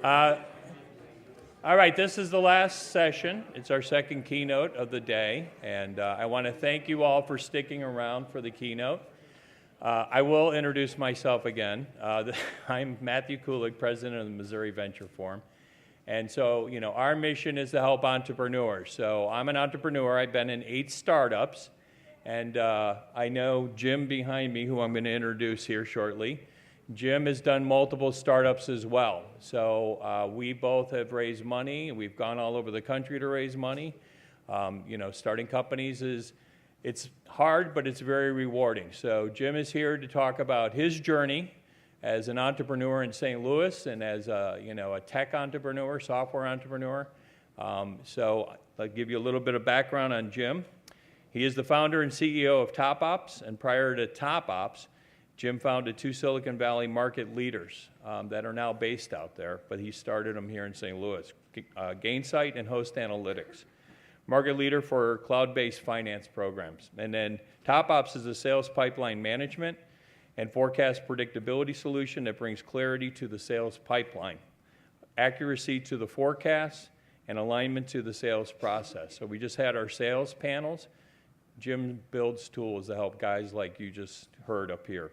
All right, this is the last session. It's our second keynote of the day, and I want to thank you all for sticking around for the keynote. I will introduce myself again. I'm Matthew Kulig, president of the Missouri Venture Forum. And so, our mission is to help entrepreneurs. So I'm an entrepreneur. I've been in 8 startups. And I know Jim behind me, who I'm going to introduce here shortly. Jim has done multiple startups as well. So we both have raised money. We've gone all over the country to raise money. Starting companies it's hard, but it's very rewarding. So Jim is here to talk about his journey as an entrepreneur in St. Louis and as a tech entrepreneur, software entrepreneur. So I'll give you a little bit of background on Jim. He is the founder and CEO of TopOpps, and prior to TopOpps, Jim founded 2 Silicon Valley market leaders that are now based out there, but he started them here in St. Louis, Gainsight and Host Analytics. Market leader for cloud-based finance programs. And then TopOpps is a sales pipeline management and forecast predictability solution that brings clarity to the sales pipeline, accuracy to the forecast, and alignment to the sales process. So we just had our sales panels. Jim builds tools to help guys like you just heard up here.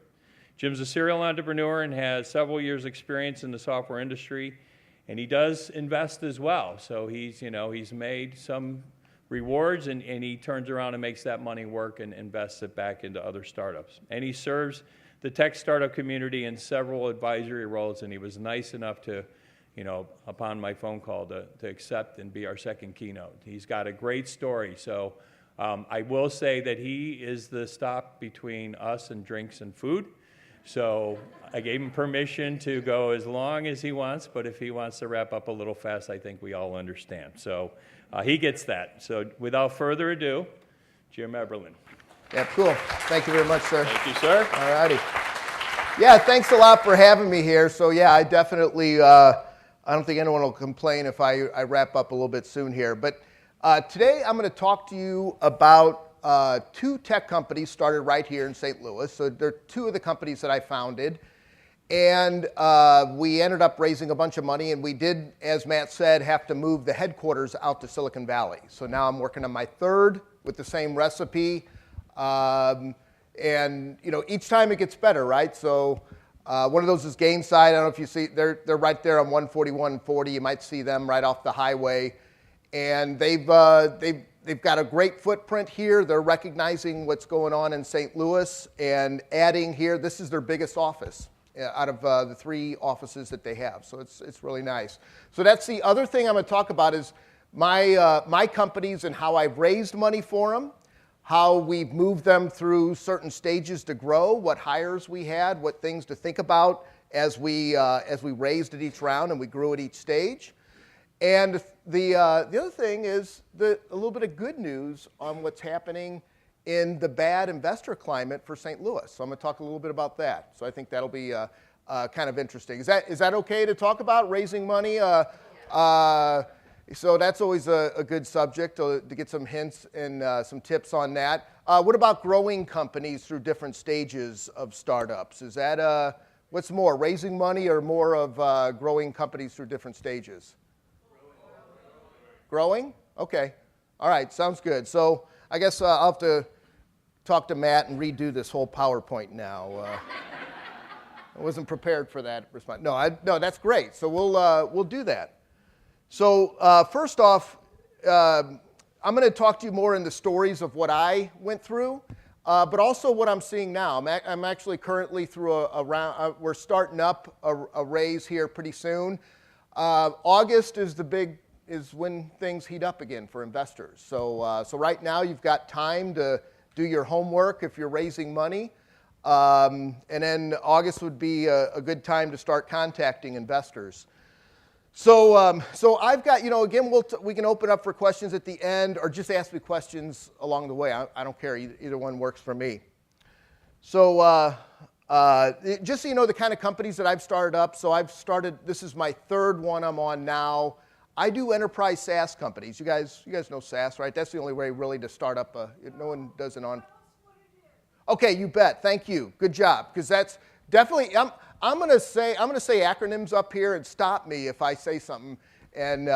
Jim's a serial entrepreneur and has several years' experience in the software industry, and he does invest as well. So he's made some rewards, and he turns around and makes that money work and invests it back into other startups. And he serves the tech startup community in several advisory roles, and he was nice enough to, upon my phone call, to accept and be our second keynote. He's got a great story. So I will say that he is the stop between us and drinks and food. So I gave him permission to go as long as he wants, but if he wants to wrap up a little fast, I think we all understand. So he gets that. So without further ado, Jim Eberlin. Yeah, cool. Thank you very much, sir. Thank you, sir. All righty. Yeah, thanks a lot for having me here. So yeah, I definitely, I don't think anyone will complain if I wrap up a little bit soon here. But today I'm going to talk to you about 2 tech companies started right here in St. Louis. So they're 2 of the companies that I founded. And we ended up raising a bunch of money, and we did, as Matt said, have to move the headquarters out to Silicon Valley. So now I'm working on my 3rd with the same recipe. And each time it gets better, right? So one of those is Gainsight. I don't know if you see, they're right there on 141 and 40. You might see them right off the highway. And they've got a great footprint here. They're recognizing what's going on in St. Louis and adding here. This is their biggest office out of the 3 offices that they have. So it's really nice. So that's the other thing I'm going to talk about is my companies and how I've raised money for them, how we've moved them through certain stages to grow, what hires we had, what things to think about as we raised at each round and we grew at each stage. And the other thing is a little bit of good news on what's happening in the bad investor climate for St. Louis. So I'm going to talk a little bit about that. So I think that'll be kind of interesting. Is that okay to talk about raising money? So that's always a good subject to get some hints and some tips on that. What about growing companies through different stages of startups? Is that what's more, raising money or more of growing companies through different stages? Growing? Okay. All right. Sounds good. So I guess I'll have to talk to Matt and redo this whole PowerPoint now. I wasn't prepared for that response. No, that's great. So we'll do that. So first off, I'm going to talk to you more in the stories of what I went through, but also what I'm seeing now. I'm actually currently through a round. We're starting up a raise here pretty soon. August is when things heat up again for investors. So right now you've got time to do your homework if you're raising money. And then August would be a good time to start contacting investors. So I've got, again, we can open up for questions at the end or just ask me questions along the way. I don't care. Either one works for me. So just so you know the kind of companies that I've started up. So this is my 3rd one I'm on now. I do enterprise SaaS companies. You guys know SaaS, right? That's the only way really to start up no one does it on. Okay, you bet. Thank you. Good job. Because that's definitely, I'm gonna say acronyms up here, and stop me if I say something. And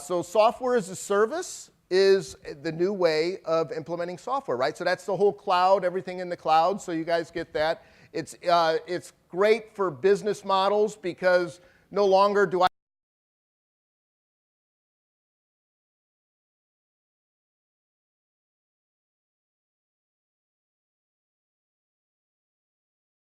so software as a service is the new way of implementing software, right? So that's the whole cloud, everything in the cloud. So you guys get that. It's great for business models because no longer do I